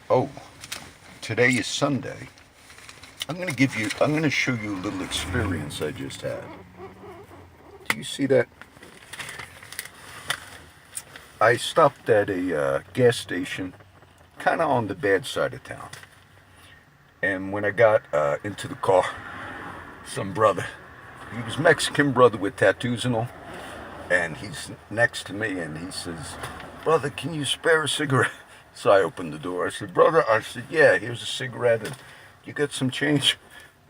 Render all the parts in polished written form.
Oh, today is Sunday. I'm going to show you a little experience I just had. Do you see that? I stopped at a gas station, kind of on the bad side of town. And when I got into the car, some brother, he was Mexican brother with tattoos and all, and he's next to me and he says, "Brother, can you spare a cigarette?" So I opened the door. I said, "Brother," I said, "Yeah, here's a cigarette and you got some change?"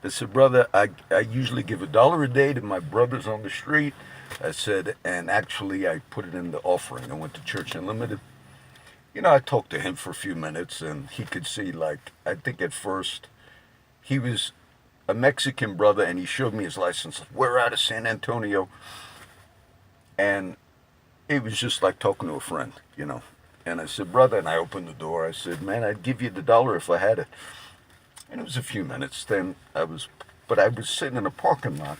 I said, "Brother, I usually give $1 a day to my brothers on the street." I said, "And actually I put it in the offering. I went to Church Unlimited." I talked to him for a few minutes and he could see, like, I think at first he was a Mexican brother and he showed me his license. "We're out of San Antonio." And it was just like talking to a friend. And I said, "Brother," and I opened the door. I said, "Man, I'd give you the dollar if I had it." And it was a few minutes. But I was sitting in a parking lot.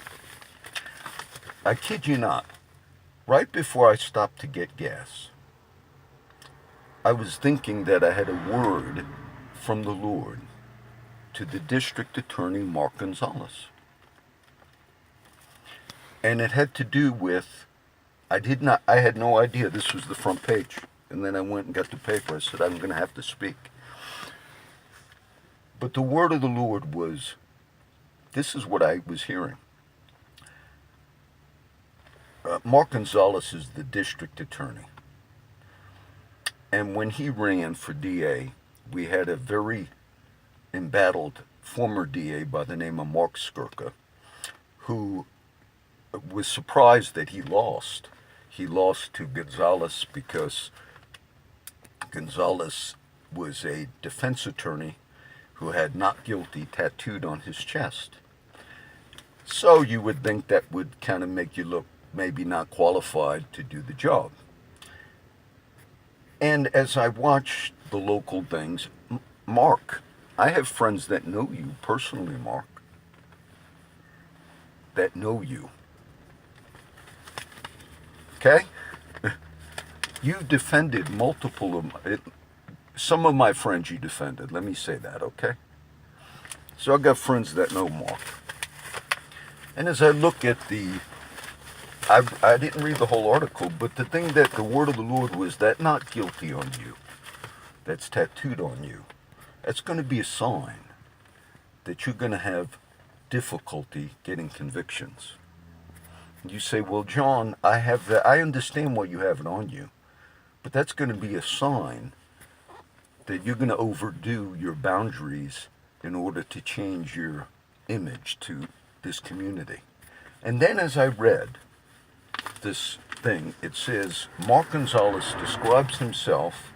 I kid you not, right before I stopped to get gas, I was thinking that I had a word from the Lord to the district attorney, Mark Gonzalez. And it had to do with, I had no idea this was the front page. And then I went and got the paper. I said, "I'm going to have to speak." But the word of the Lord was, this is what I was hearing. Mark Gonzalez is the district attorney. And when he ran for DA, we had a very embattled former DA by the name of Mark Skirka, who was surprised that he lost. He lost to Gonzalez because Gonzalez was a defense attorney who had "not guilty" tattooed on his chest. So you would think that would kind of make you look maybe not qualified to do the job. And as I watch the local things, Mark, I have friends that know you personally, Mark, that know you. Okay? You've defended some of my friends you defended. Let me say that, okay? So I got friends that know Mark. And as I look at I didn't read the whole article, but the thing that the word of the Lord was, that "not guilty" on you, that's tattooed on you, that's going to be a sign that you're going to have difficulty getting convictions. You say, "Well, John, I have that. I understand why you have it on you, but that's going to be a sign that you're going to overdo your boundaries in order to change your image to this community." And then as I read this thing, it says Mark Gonzalez described himself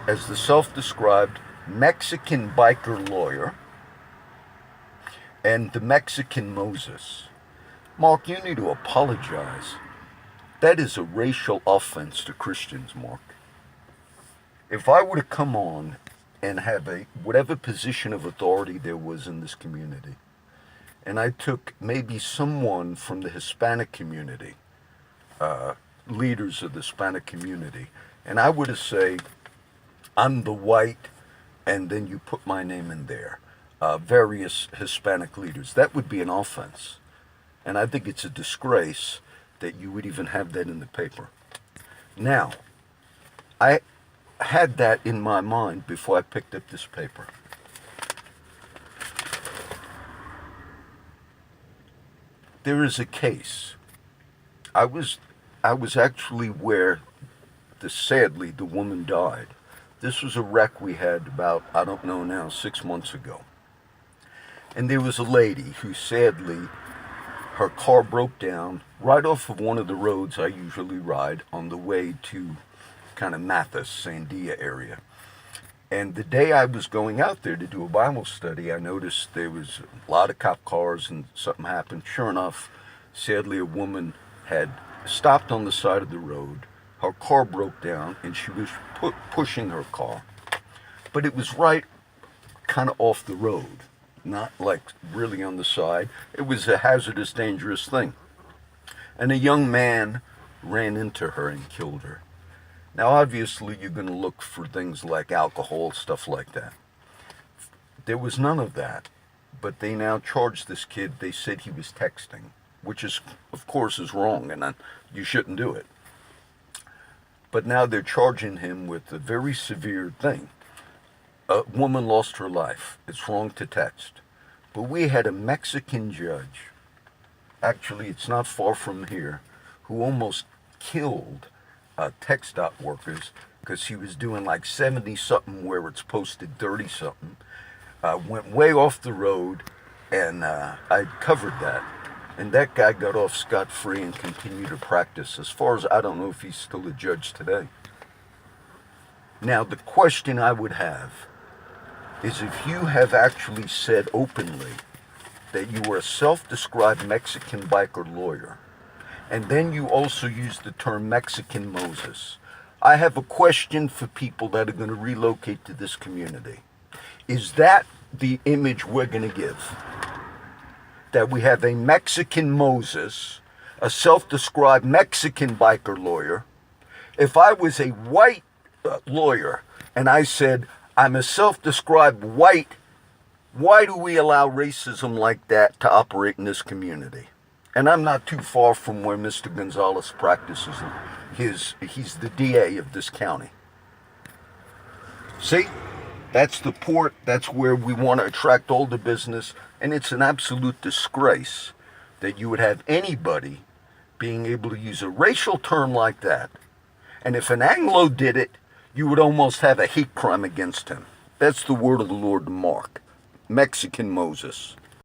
as the self-described Mexican biker lawyer and the Mexican Moses. Mark, you need to apologize. That is a racial offense to Christians, Mark. If I were to come on and have whatever position of authority there was in this community, and I took maybe someone from the Hispanic community, leaders of the Hispanic community, and I were to say, "I'm the white," and then you put my name in there, various Hispanic leaders, that would be an offense. And I think it's a disgrace that you would even have that in the paper. Now, I had that in my mind before I picked up this paper. There is a case. I was actually where sadly the woman died. This was a wreck we had about, I don't know now, 6 months ago. And there was a lady who sadly, her car broke down right off of one of the roads I usually ride on the way to kind of Mathis, Sandia area. And the day I was going out there to do a Bible study, I noticed there was a lot of cop cars and something happened. Sure enough, sadly a woman had stopped on the side of the road. Her car broke down and she was pushing her car. But it was right kind of off the road, not like really on the side. It was a hazardous, dangerous thing. And a young man ran into her and killed her. Now, obviously, you're going to look for things like alcohol, stuff like that. There was none of that, but they now charged this kid. They said he was texting, which is, of course, is wrong, and you shouldn't do it. But now they're charging him with a very severe thing. A woman lost her life. It's wrong to text. But we had a Mexican judge, actually it's not far from here, who almost killed text dot workers because he was doing like 70 something where it's posted 30 something. Went way off the road, and I covered that. And that guy got off scot-free and continued to practice. As far as I don't know if he's still a judge today. Now, the question I would have is if you have actually said openly that you were a self-described Mexican biker lawyer, and then you also use the term Mexican Moses. I have a question for people that are going to relocate to this community. Is that the image we're going to give? That we have a Mexican Moses, a self-described Mexican biker lawyer. If I was a white lawyer and I said, I'm a self-described white, why do we allow racism like that to operate in this community? And I'm not too far from where Mr. Gonzalez practices. He's the DA of this county. See? That's the port. That's where we want to attract all the business. And it's an absolute disgrace that you would have anybody being able to use a racial term like that. And if an Anglo did it, you would almost have a hate crime against him. That's the word of the Lord to Mark. Mexican Moses.